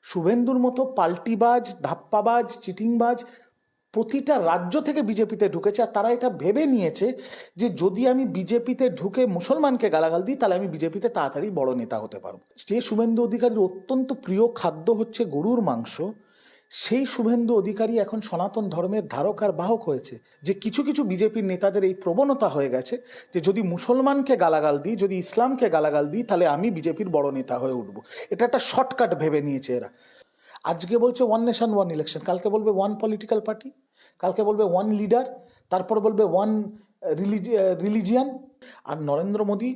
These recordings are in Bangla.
শুভেন্দুর মতো পাল্টিবাজ, ধাপ্পাবাজ, চিটিংবাজ প্রতিটা রাজ্য থেকে বিজেপিতে ঢুকেছে, আর তারা এটা ভেবে নিয়েছে যে যদি আমি বিজেপিতে ঢুকে মুসলমানকে গালাগাল দিই তাহলে আমি বিজেপিতে তাড়াতাড়ি বড় নেতা হতে পারবো। যে শুভেন্দু অধিকারীর অত্যন্ত প্রিয় খাদ্য হচ্ছে গরুর মাংস, সেই শুভেন্দু অধিকারী এখন সনাতন ধর্মের ধারক আর বাহক হয়েছে। যে কিছু কিছু বিজেপির নেতাদের এই প্রবণতা হয়ে গেছে যে যদি মুসলমানকে গালাগাল দিই, যদি ইসলামকে গালাগাল দিই তাহলে আমি বিজেপির বড় নেতা হয়ে উঠবো। এটা একটা শর্টকাট ভেবে নিয়েছে এরা। আজকে বলছে ওয়ান নেশন ওয়ান ইলেকশন, কালকে বলবে ওয়ান পলিটিক্যাল পার্টি, কালকে বলবে ওয়ান লিডার, তারপর বলবে ওয়ান রিলিজিয়ান। আর নরেন্দ্র মোদী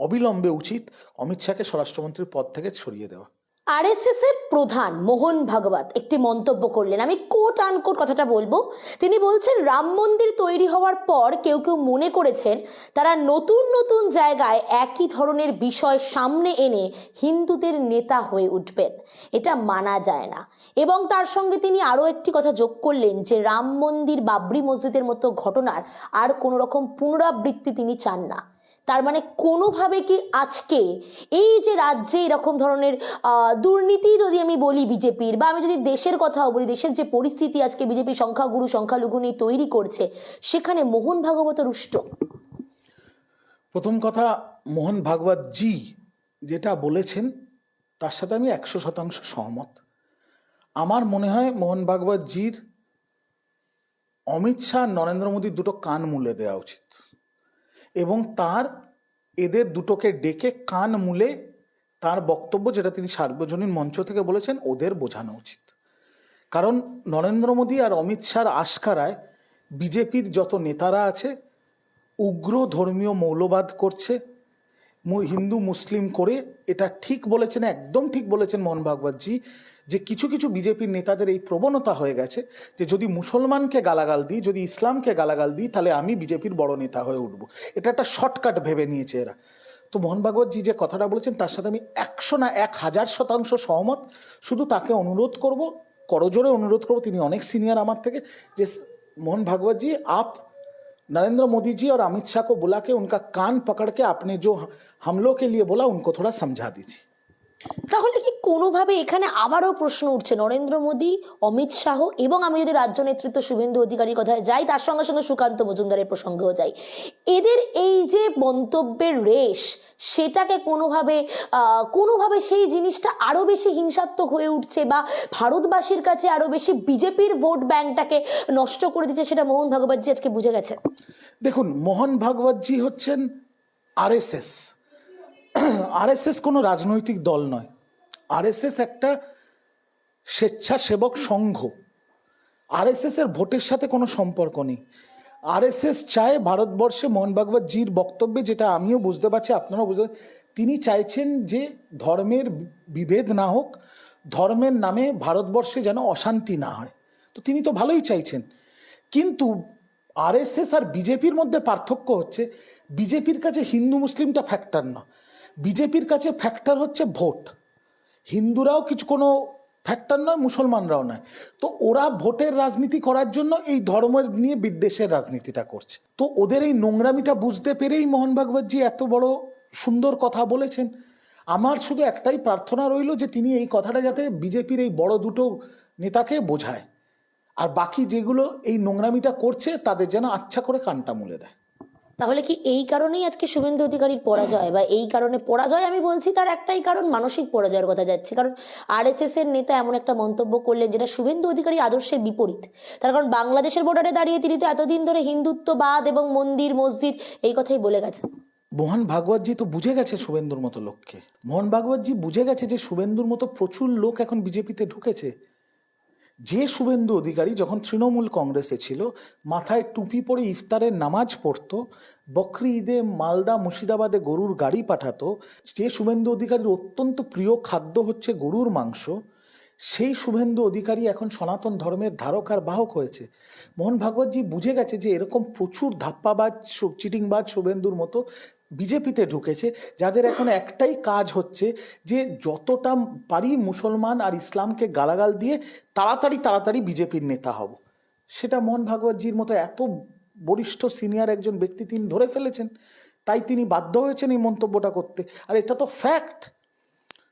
অবিলম্বে উচিত অমিত শাহকে স্বরাষ্ট্রমন্ত্রীর পদ থেকে সরিয়ে দেওয়া। আরএসএস এর প্রধান মোহন ভাগবত একটি মন্তব্য করলেন, আমি কোট আনকোট কথাটা বলবো। তিনি বলছেন রাম মন্দির তৈরি হওয়ার পর কেউ কেউ মনে করেছেন তারা নতুন নতুন জায়গায় একই ধরনের বিষয় সামনে এনে হিন্দুদের নেতা হয়ে উঠবেন, এটা মানা যায় না। এবং তার সঙ্গে তিনি আরো একটি কথা যোগ করলেন যে রাম মন্দির, বাবরি মসজিদের মতো ঘটনার আর কোনো রকম পুনরাবৃত্তি তিনি চান না। তার মানে কোনোভাবে কি আজকে এই যে রাজ্যে এরকম ধরনের দুর্নীতি যদি আমি বলি বিজেপির, বা আমি যদি দেশের কথাও বলি, দেশের যে পরিস্থিতি আজকে বিজেপি সংখ্যাগুরু সংখ্যালঘু নিয়ে তৈরি করছে, সেখানে মোহন ভাগবত রুষ্ট? প্রথম কথা, মোহন ভাগবত জি যেটা বলেছেন তার সাথে আমি 100% সহমত। আমার মনে হয় মোহন ভাগবত জির অমিত শাহ, নরেন্দ্র মোদীর দুটো কান মুলে দেওয়া উচিত, এবং তার এদের দুটোকে ডেকে কান মুলে তার বক্তব্য, যেটা তিনি সার্বজনীন মঞ্চ থেকে বলেছেন, ওদের বোঝানো উচিত। কারণ নরেন্দ্র মোদী আর অমিত শাহর আশকারায় বিজেপির যত নেতারা আছে উগ্র ধর্মীয় মৌলবাদ করছে, হিন্দু মুসলিম করে। এটা ঠিক বলেছেন, একদম ঠিক বলেছেন মোহন ভাগবতজি, যে কিছু কিছু বিজেপির নেতাদের এই প্রবণতা হয়ে গেছে যে যদি মুসলমানকে গালাগাল দিই, যদি ইসলামকে গালাগাল দিই তাহলে আমি বিজেপির বড় নেতা হয়ে উঠবো। এটা একটা শর্টকাট ভেবে নিয়েছে এরা। তো মোহন ভাগবতজি যে কথাটা বলেছেন তার সাথে আমি 100 না 1000% সহমত। শুধু তাকে অনুরোধ করব, করজোরে অনুরোধ করব, তিনি অনেক সিনিয়র আমার থেকে, যে मोहन भागवत जी, आप नरेंद्र मोदी जी और अमित शाह को बुला के उनका कान पकड़ के आपने जो हमलों के लिए बोला उनको थोड़ा समझा दीजिए। তাহলে কি কোনোভাবে এখানে আবারও প্রশ্ন উঠছে, নরেন্দ্র মোদী, অমিত শাহ এবং আমি যদি রাজ্য নেতৃত্ব শুভেন্দু অধিকারীর কথায় যাই, তার সঙ্গে সঙ্গে সুকান্ত মজুমদারের প্রসঙ্গেও যাই, এদের এই যে মন্তব্যের রেশ, সেটাকে কোনোভাবে সেই জিনিসটা আরো বেশি হিংসাত্মক হয়ে উঠছে বা ভারতবাসীর কাছে আরো বেশি বিজেপির ভোট ব্যাংকটাকে নষ্ট করে দিচ্ছে, সেটা মোহন ভাগবতজি আজকে বুঝে গেছে। দেখুন, মোহন ভাগবতজি হচ্ছেন আরএসএস। আরএসএস কোনো রাজনৈতিক দল নয়, আরএসএস একটা স্বেচ্ছাসেবক সংঘ। আরএসএস এর ভোটের সাথে কোনো সম্পর্ক নেই। আরএসএস চায় ভারতবর্ষে, মোহন ভাগবত জির বক্তব্যে যেটা আমিও বুঝতে পারছি, আপনারাও বুঝতে, তিনি চাইছেন যে ধর্মের বিভেদ না হোক, ধর্মের নামে ভারতবর্ষে যেন অশান্তি না হয়। তো তিনি তো ভালোই চাইছেন, কিন্তু আরএসএস আর বিজেপির মধ্যে পার্থক্য হচ্ছে বিজেপির কাছে হিন্দু মুসলিমটা ফ্যাক্টর না, বিজেপির কাছে ফ্যাক্টর হচ্ছে ভোট। হিন্দুরাও কিছু কোনো ফ্যাক্টর নয়, মুসলমানরাও নয়। তো ওরা ভোটের রাজনীতি করার জন্য এই ধর্মের নিয়ে বিদ্বেষের রাজনীতিটা করছে। তো ওদের এই নোংরামিটা বুঝতে পেরেই মোহন ভাগবতজি এত বড় সুন্দর কথা বলেছেন। আমার শুধু একটাই প্রার্থনা রইল যে তিনি এই কথাটা যাতে বিজেপির এই বড় দুটো নেতাকে বোঝায়, আর বাকি যেগুলো এই নোংরামিটা করছে তাদের যেন আচ্ছা করে কানটা মুলে দেয়। তাহলে কি এই কারণেই আজকে শুভেন্দু অধিকারীর পরাজয়, বা এই কারণে পরাজয় আমি বলছি, তার একটাই কারণ, মানসিক পরাজয়ের কথা যাচ্ছে। কারণ আরএসএস এর নেতা এমন একটা মন্তব্য করলেন যেটা শুভেন্দু অধিকারী আদর্শের বিপরীত। তার কারণ বাংলাদেশের বর্ডারে দাঁড়িয়ে তিনি তো এতদিন ধরে হিন্দুত্ববাদ এবং মন্দির মসজিদ এই কথাই বলে গেছেন। মোহন ভাগবতজি তো বুঝে গেছে শুভেন্দুর মতো লোককে। মোহন ভাগবতজি বুঝে গেছে যে শুভেন্দুর মতো প্রচুর লোক এখন বিজেপিতে ঢুকেছে। যে শুভেন্দু অধিকারী যখন তৃণমূল কংগ্রেসে ছিল মাথায় টুপি পরে ইফতারের নামাজ পড়তো, বকরি ঈদে মালদা মুর্শিদাবাদে গরুর গাড়ি পাঠাতো, যে শুভেন্দু অধিকারীর অত্যন্ত প্রিয় খাদ্য হচ্ছে গরুর মাংস, সেই শুভেন্দু অধিকারী এখন সনাতন ধর্মের ধারক আর বাহক হয়েছে। মোহন ভাগবতজি বুঝে গেছে যে এরকম প্রচুর ধাপ্পাবাজ, চিটিংবাজ শুভেন্দুর মতো বিজেপিতে ঢুকেছে, যাদের এখন একটাই কাজ হচ্ছে যে যতটা পারি মুসলমান আর ইসলামকে গালাগাল দিয়ে তাড়াতাড়ি বিজেপির নেতা হব। সেটা মোহন ভাগবতজির মতো এত বরিষ্ঠ সিনিয়র একজন ব্যক্তি তিনি ধরে ফেলেছেন, তাই তিনি বাধ্য হয়েছেন এই মন্তব্যটা করতে। আর এটা তো ফ্যাক্ট।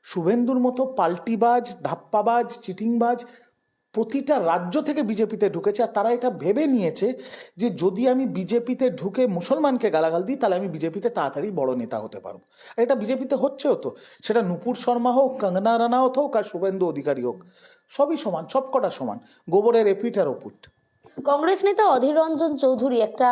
শুভেন্দুর মতো পাল্টিবাজ, ধাপ্পাবাজ, চিটিংবাজ প্রতিটা রাজ্য থেকে বিজেপিতে ঢুকেছে, আর তারা এটা ভেবে নিয়েছে যে যদি আমি বিজেপিতে ঢুকে মুসলমানকে গালাগাল দিই তাহলে আমি বিজেপিতে তাড়াতাড়ি বড় নেতা হতে পারবো। আর এটা বিজেপিতে হচ্ছেও তো, সেটা নুপুর শর্মা হোক, কঙ্গনা রানাওত হোক, আর শুভেন্দু অধিকারী হোক, সবই সমান, সবকটা সমান, গোবরের এপিট আর ওপুট। কংগ্রেস নেতা অধীর রঞ্জন চৌধুরী একটা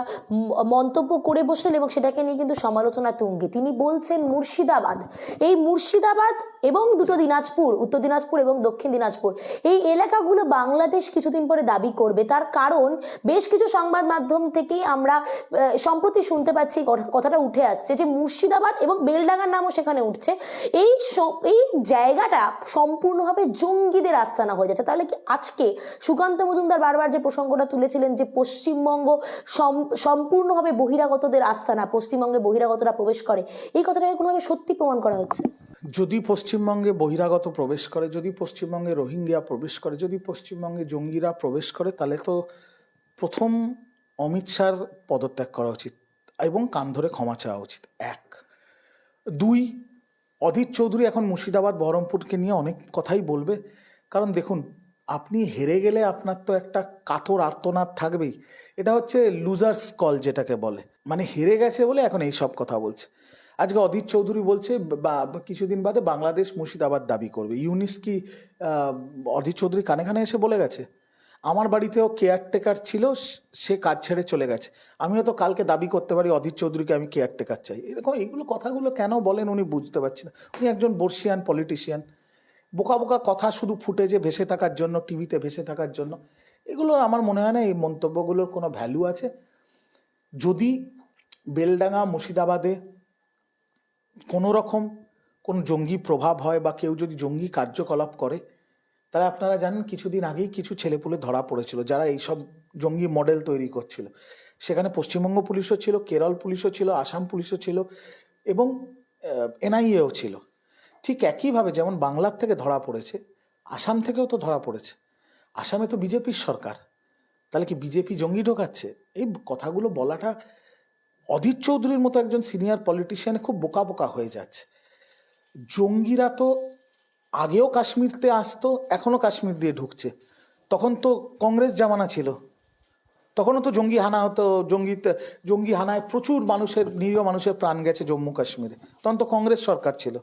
মন্তব্য করে বসলেন এবং সেটাকে নিয়ে কিন্তু সমালোচনা তুঙ্গে। তিনি বলছেন মুর্শিদাবাদ, এই মুর্শিদাবাদ এবং দুটো দিনাজপুর, উত্তর দিনাজপুর এবং দক্ষিণ দিনাজপুর, এই এলাকাগুলো বাংলাদেশ কিছুদিন পরে দাবি করবে। তার কারণ বেশ কিছু সংবাদ মাধ্যম থেকেই আমরা সম্প্রতি শুনতে পাচ্ছি, কথাটা উঠে আসছে যে মুর্শিদাবাদ এবং বেলডাঙ্গার নামও সেখানে উঠছে। এই জায়গাটা সম্পূর্ণভাবে জঙ্গিদের আস্তানা হয়ে যাচ্ছে। তাহলে কি আজকে সুকান্ত মজুমদার বারবার যে প্রসঙ্গটা তুলেছিলেন যে পশ্চিমবঙ্গ সম্পূর্ণভাবে বহিরাগতদের আস্তানা, পশ্চিমবঙ্গে বহিরাগতরা প্রবেশ করে, এই কথাটাকে কোনোভাবে সত্যি প্রমাণ করা হচ্ছে? যদি পশ্চিমবঙ্গে বহিরাগত প্রবেশ করে, যদি পশ্চিমবঙ্গে রোহিঙ্গা প্রবেশ করে, যদি পশ্চিমবঙ্গে জঙ্গিরা প্রবেশ করে, তাহলে তো প্রথম অমিত শাহর পদত্যাগ করা উচিত এবং কান ধরে ক্ষমা চাওয়া উচিত, এক। দুই, অধীর চৌধুরী এখন মুর্শিদাবাদ, বহরমপুরকে নিয়ে অনেক কথাই বলবে, কারণ দেখুন, আপনি হেরে গেলে আপনার তো একটা কাতর আর্তনাদ থাকবেই। এটা হচ্ছে লুজার্স কল যেটাকে বলে, মানে হেরে গেছে বলে এখন এই সব কথা বলছে। আজকে অধীর চৌধুরী বলছে কিছুদিন বাদে বাংলাদেশ মুর্শিদাবাদ দাবি করবে। ইউনিস কি অধীর চৌধুরী কানে কানে এসে বলে গেছে? আমার বাড়িতেও কেয়ারটেকার ছিল, সে কাজ ছেড়ে চলে গেছে, আমিও তো কালকে দাবি করতে পারি অধীর চৌধুরীকে আমি কেয়ারটেকার চাই। এরকম এইগুলো কথাগুলো কেন বলেন উনি বুঝতে পারছি না। উনি একজন বর্ষিয়ান পলিটিশিয়ান, বোকা বোকা কথা শুধু ফুটেজে ভেসে থাকার জন্য, টিভিতে ভেসে থাকার জন্য। এগুলো আমার মনে হয় না এই মন্তব্যগুলোর কোনো ভ্যালু আছে। যদি বেলডাঙ্গা, মুর্শিদাবাদে কোনো রকম কোনো জঙ্গি প্রভাব হয় বা কেউ যদি জঙ্গি কার্যকলাপ করে, তাহলে আপনারা জানেন কিছুদিন আগেই কিছু ছেলেপুলে ধরা পড়েছিল যারা এইসব জঙ্গি মডেল তৈরি করছিল। সেখানে পশ্চিমবঙ্গ পুলিশও ছিল, কেরল পুলিশও ছিল, আসাম পুলিশও ছিল এবং এনআইএও ছিল। ঠিক একইভাবে যেমন বাংলার থেকে ধরা পড়েছে, আসাম থেকেও তো ধরা পড়েছে। আসামে তো বিজেপির সরকার, তাহলে কি বিজেপি জঙ্গি ঢোকাচ্ছে? এই কথাগুলো বলাটা অধীর চৌধুরীর মতো একজন সিনিয়র পলিটিশিয়ানে খুব বোকা বোকা হয়ে যাচ্ছে। জঙ্গিরা তো আগেও কাশ্মীরতে আসতো, এখনো কাশ্মীর দিয়ে ঢুকছে। তখন তো কংগ্রেস জামানা ছিল, তখনও তো জঙ্গি হানা হতো, জঙ্গি হানায় প্রচুর মানুষের, নিরীহ মানুষের প্রাণ গেছে জম্মু কাশ্মীরে, তখন তো কংগ্রেস সরকার ছিল।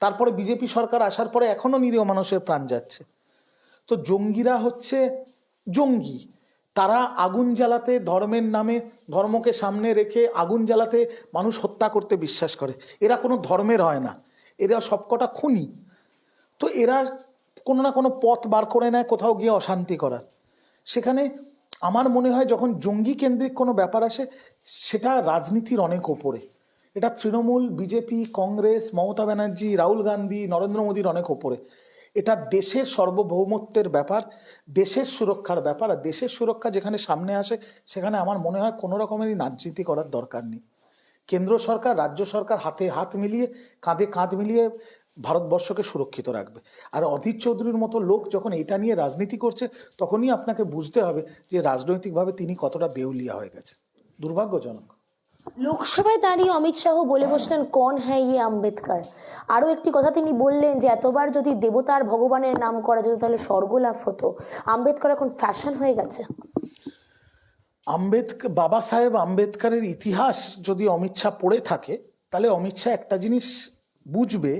তারপরে বিজেপি সরকার আসার পরে এখনো নিরীহ মানুষের প্রাণ যাচ্ছে। তো জঙ্গিরা হচ্ছে জঙ্গি, তারা আগুন জ্বালাতে, ধর্মের নামে, ধর্মকে সামনে রেখে আগুন জ্বালাতে, মানুষ হত্যা করতে বিশ্বাস করে। এরা কোনো ধর্মের হয় না, এরা সবকটা খুনি। তো এরা কোনো না কোনো পথ বার করে নেয় কোথাও গিয়ে অশান্তি করার। সেখানে আমার মনে হয় যখন জঙ্গি কেন্দ্রিক কোনো ব্যাপার আসে, সেটা রাজনীতির অনেক ওপরে। এটা তৃণমূল, বিজেপি, কংগ্রেস, মমতা ব্যানার্জি, রাহুল গান্ধী, নরেন্দ্র মোদীর অনেক ওপরে। এটা দেশের সার্বভৌমত্বের ব্যাপার, দেশের সুরক্ষার ব্যাপার। আর দেশের সুরক্ষা যেখানে সামনে আসে, সেখানে আমার মনে হয় কোনো রকমেরই রাজনীতি করার দরকার নেই। কেন্দ্র সরকার, রাজ্য সরকার হাতে হাত মিলিয়ে, কাঁধে কাঁধ মিলিয়ে ভারতবর্ষকে সুরক্ষিত রাখবে। আর অধীর চৌধুরীর মতো লোক যখন এটা নিয়ে রাজনীতি করছে, তখনই আপনাকে বুঝতে হবে যে রাজনৈতিকভাবে তিনি কতটা দেউলিয়া হয়ে গেছে। দুর্ভাগ্যজনক। লোকসভায় দাঁড়িয়ে অমিত শাহ বলে বসলেন কন হ্যাঁ ইয়ে আম্বেদকর। আরো একটি কথা তিনি বললেন যে এতবার যদি দেবতার ভগবানের নাম করা যেত তাহলে স্বর্গ লাভ হতো। আম্বেদকর এখন ফ্যাশন হয়ে গেছে। বাবা সাহেব আম্বেদকরের ইতিহাস যদি অমিত শাহ পড়ে থাকে, তাহলে অমিত শাহ একটা জিনিস বুঝবে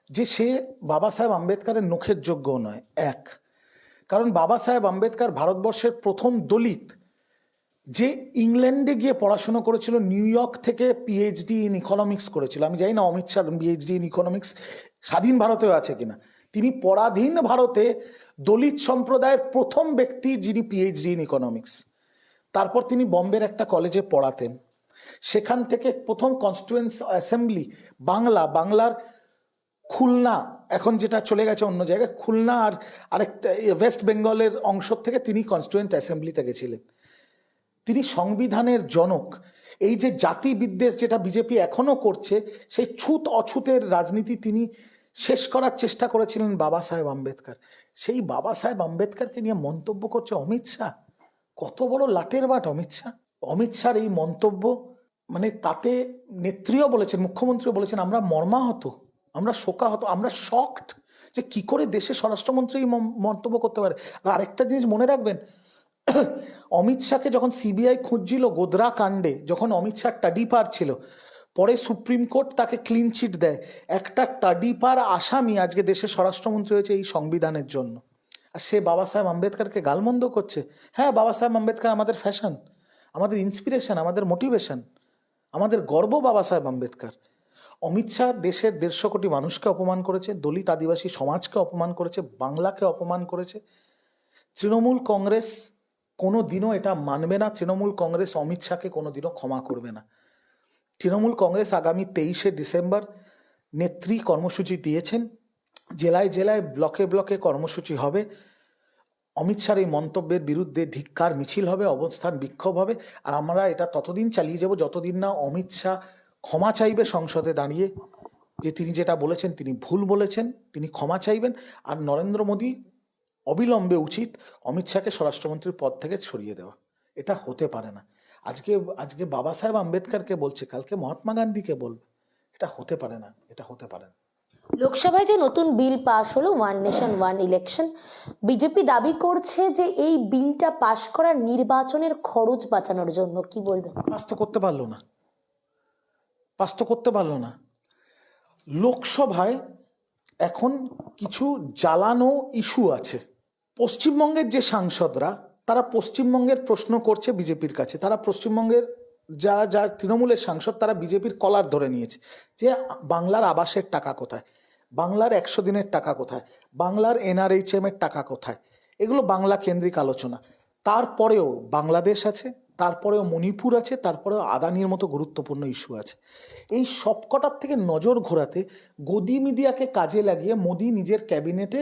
যে সে বাবা সাহেব আম্বেদকরের নখের যোগ্য নয়, এক। কারণ বাবা সাহেব আম্বেদকর ভারতবর্ষের প্রথম দলিত যে ইংল্যান্ডে গিয়ে পড়াশুনো করেছিল, নিউ ইয়র্ক থেকে পিএইচডি ইন ইকোনমিক্স করেছিল। আমি জানি না Amit Shah PhD in economics স্বাধীন ভারতেও আছে কিনা। তিনি পরাধীন ভারতে দলিত সম্প্রদায়ের প্রথম ব্যক্তি যিনি পিএইচডি ইন ইকোনমিক্স। তারপর তিনি বম্বের একটা কলেজে পড়াতেন। সেখান থেকে প্রথম কনস্টিটিউয়েন্ট অ্যাসেম্বলি বাংলার খুলনা, এখন যেটা চলে গেছে অন্য জায়গায়, খুলনা আর আরেকটা ওয়েস্ট বেঙ্গলের অংশ থেকে তিনি কনস্টিটিউয়েন্ট অ্যাসেম্বলিতে গেছিলেন। তিনি সংবিধানের জনক। এই যে জাতি বিদ্বেষ যেটা বিজেপি এখনো করছে, সেই ছুত অছুতের রাজনীতি তিনি শেষ করার চেষ্টা করেছিলেন বাবা সাহেব আম্বেদকর। সেই বাবা সাহেব আম্বেদকরকে নিয়ে মন্তব্য করছে অমিত শাহ। কত বড় লাটের বাট অমিত শাহ! অমিত শাহর এই মন্তব্য, মানে তাতে নেত্রীও বলেছেন, মুখ্যমন্ত্রীও বলেছেন আমরা মর্মাহত। আমরা শোকাহত, আমরা শকড যে কি করে দেশের স্বরাষ্ট্রমন্ত্রী এই মন্তব্য করতে পারে। আর আরেকটা জিনিস মনে রাখবেন, অমিত শাহকে যখন সিবিআই খুঁজছিল গোধরা কাণ্ডে, যখন অমিত শাহ টাডিপার ছিল, পরে সুপ্রিম কোর্ট তাকে ক্লিন চিট দেয়। একটা টাডিপার আসামি আজকে দেশের স্বরাষ্ট্রমন্ত্রী হয়েছে এই সংবিধানের জন্য, আর সে বাবা সাহেব আম্বেদকরকে গালমন্দ করছে। হ্যাঁ, বাবা সাহেব আম্বেদকর আমাদের ফ্যাশন, আমাদের ইন্সপিরেশন, আমাদের মোটিভেশন, আমাদের গর্ব বাবা সাহেব আম্বেদকর। অমিত শাহ দেশের 150 কোটি মানুষকে অপমান করেছে, দলিত আদিবাসী সমাজকে অপমান করেছে, বাংলাকে অপমান করেছে। তৃণমূল কংগ্রেস কোনো দিনও এটা মানবে না, তৃণমূল কংগ্রেস অমিত শাহকে কোনো দিনও ক্ষমা করবে না। তৃণমূল কংগ্রেস আগামী 23শে ডিসেম্বর নেত্রী কর্মসূচি দিয়েছেন, জেলায় জেলায় ব্লকে ব্লকে কর্মসূচি হবে। অমিত শাহর এই মন্তব্যের বিরুদ্ধে ধিক্কার মিছিল হবে, অবস্থান বিক্ষোভ হবে। আর আমরা এটা ততদিন চালিয়ে যাব যতদিন না অমিত শাহ ক্ষমা চাইবে সংসদে দাঁড়িয়ে যে তিনি যেটা বলেছেন তিনি ভুল বলেছেন, তিনি ক্ষমা চাইবেন। আর নরেন্দ্র মোদী অবিলম্বে উচিত অমিত শাহকে স্বরাষ্ট্রমন্ত্রীর পদ থেকে সরিয়ে দেওয়া। এটা হতে পারে না। আজকে বাবা সাহেব আম্বেদকরকে বলছে, কালকে মহাত্মা গান্ধীকে বলবে। এটা হতে পারে না, এটা হতে পারে না। লোকসভায় যে নতুন বিল পাশ হলো, one nation one election, BJP দাবি করছে যে এই বিলটা পাশ করা নির্বাচনের খরচ বাঁচানোর জন্য। কি বলবেন? পাস তো করতে পারলো না, পাস তো করতে পারলো না। লোকসভায় এখন কিছু জ্বালানো ইস্যু আছে। পশ্চিমবঙ্গের যে সাংসদরা, তারা পশ্চিমবঙ্গের প্রশ্ন করছে বিজেপির কাছে। তারা পশ্চিমবঙ্গের যারা তৃণমূলের সাংসদ, তারা বিজেপির কলার ধরে নিয়েছে যে বাংলার আবাসের টাকা কোথায়, বাংলার 100 দিনের টাকা কোথায়, বাংলার NRHM এর টাকা কোথায়। এগুলো বাংলা কেন্দ্রিক আলোচনা। তারপরেও বাংলাদেশ আছে, তারপরেও মণিপুর আছে, তারপরেও আদানির মতো গুরুত্বপূর্ণ ইস্যু আছে। এই সবকটার থেকে নজর ঘোরাতে গদি মিডিয়াকে কাজে লাগিয়ে মোদি নিজের ক্যাবিনেটে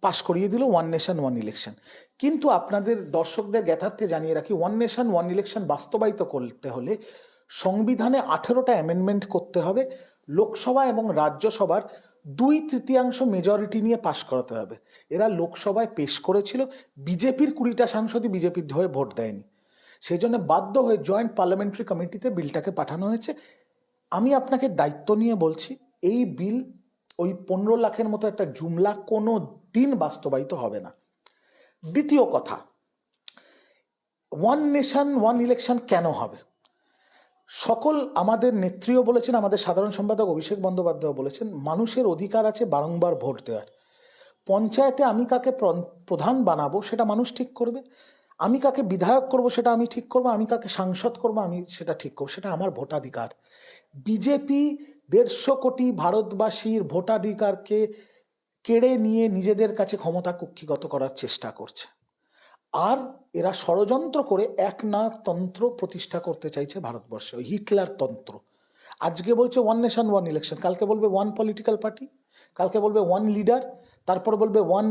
পাশ করিয়ে দিল ওয়ান নেশন ওয়ান ইলেকশন। কিন্তু আপনাদের দর্শকদের জ্ঞাতার্থে জানিয়ে রাখি, ওয়ান নেশন ওয়ান ইলেকশন বাস্তবায়িত করতে হলে সংবিধানে 18টা অ্যামেন্ডমেন্ট করতে হবে, লোকসভা এবং রাজ্যসভার 2/3 মেজরিটি নিয়ে পাশ করাতে হবে। এরা লোকসভায় পেশ করেছিল, বিজেপির 20টা সাংসদই বিজেপির হয়ে ভোট দেয়নি, সেই জন্য বাধ্য হয়ে জয়েন্ট পার্লামেন্টারি কমিটিতে বিলটাকে পাঠানো হয়েছে। আমি আপনাকে দায়িত্ব নিয়ে বলছি, এই বিল ওই 15 লাখের মতো একটা জুমলা কোনো দিন বাস্তবায়িত হবে না। দ্বিতীয় কথা, ওয়ান নেশন ওয়ান ইলেকশন কেন হবে? সকল আমাদের নেত্রীও বলেছেন, আমাদের সাধারণ সম্পাদক অভিষেক বন্দ্যোপাধ্যায় বলেছেন, মানুষের অধিকার আছে বারংবার ভোট দেওয়ার। পঞ্চায়েতে আমি কাকে প্রধান বানাবো সেটা মানুষ ঠিক করবে, আমি কাকে বিধায়ক করব সেটা আমি ঠিক করবো, আমি কাকে সাংসদ করবো আমি সেটা ঠিক করবো, সেটা আমার ভোটাধিকার। বিজেপি 150 কোটি ভারতবাসীর ভোটাধিকারকে কেড়ে নিয়ে নিজেদের কাছে ক্ষমতা কুক্ষিগত করার চেষ্টা করছে। আর এরা ষড়যন্ত্র করে একনায়কতন্ত্র প্রতিষ্ঠা করতে চাইছে ভারতবর্ষে, ওই হিটলার তন্ত্র। আজকে বলছে ওয়ান নেশন ওয়ান ইলেকশন, কালকে বলবে ওয়ান পলিটিক্যাল পার্টি, কালকে বলবে ওয়ান লিডার, তারপরে বলবে ওয়ান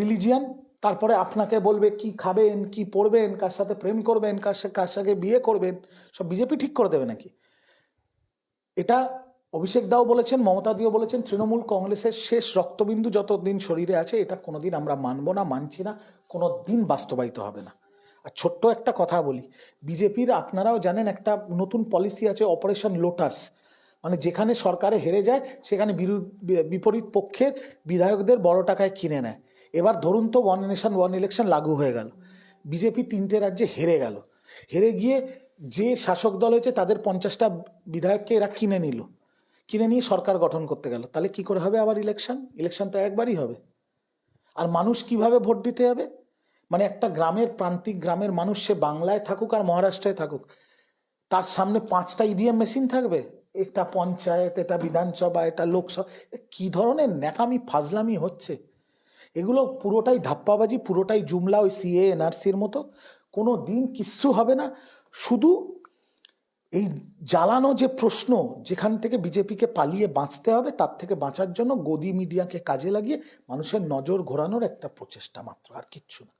রিলিজিয়ান, তারপরে আপনাকে বলবে কি খাবেন, কি পড়বেন, কার সাথে প্রেম করবেন, কার সাথে বিয়ে করবেন, সব বিজেপি ঠিক করে দেবে নাকি? এটা অভিষেক দাও বলেছেন, মমতা দিও বলেছেন, তৃণমূল কংগ্রেসের শেষ রক্তবিন্দু যতদিন শরীরে আছে এটা কোনোদিন আমরা মানব না, মানছি না, কোনো দিন বাস্তবায়িত হবে না। আর ছোট্ট একটা কথা বলি, বিজেপির আপনারাও জানেন একটা নতুন পলিসি আছে, অপারেশন লোটাস, মানে যেখানে সরকারে হেরে যায় সেখানে বিপরীত পক্ষের বিধায়কদের বড় টাকায় কিনে নেয়। এবার ধরুন তো ওয়ান নেশন ওয়ান ইলেকশন লাগু হয়ে গেল, বিজেপি 3টে রাজ্যে হেরে গেল, হেরে গিয়ে যে শাসক দল হয়েছে তাদের 50টা বিধায়ককে এরা কিনে নিল, কিনে নিয়ে সরকার গঠন করতে গেল। তাহলে কি করে হবে আবার ইলেকশন তো একবারই হবে। আর মানুষ কিভাবে ভোট দিতে যাবে? মানে একটা গ্রামের, প্রান্তিক গ্রামের মানুষ, সে বাংলায় থাকুক আর মহারাষ্ট্রে থাকুক, তার সামনে 5টা EVM মেশিন থাকবে, একটা পঞ্চায়েত, এটা বিধানসভা, এটা লোকসভা। কি ধরনের ন্যাকামি ফাজলামি হচ্ছে এগুলো? পুরোটাই ধাপ্পাবাজি, পুরোটাই জুমলা, ওই CA NRCর মতো। কোনো দিন কিচ্ছু হবে না। শুধু এই জ্বালানো যে প্রশ্ন, যেখান থেকে বিজেপিকে পালিয়ে বাঁচতে হবে, তার থেকে বাঁচার জন্য গদি মিডিয়াকে কাজে লাগিয়ে মানুষের নজর ঘোরানোর একটা প্রচেষ্টা মাত্র, আর কিচ্ছু না।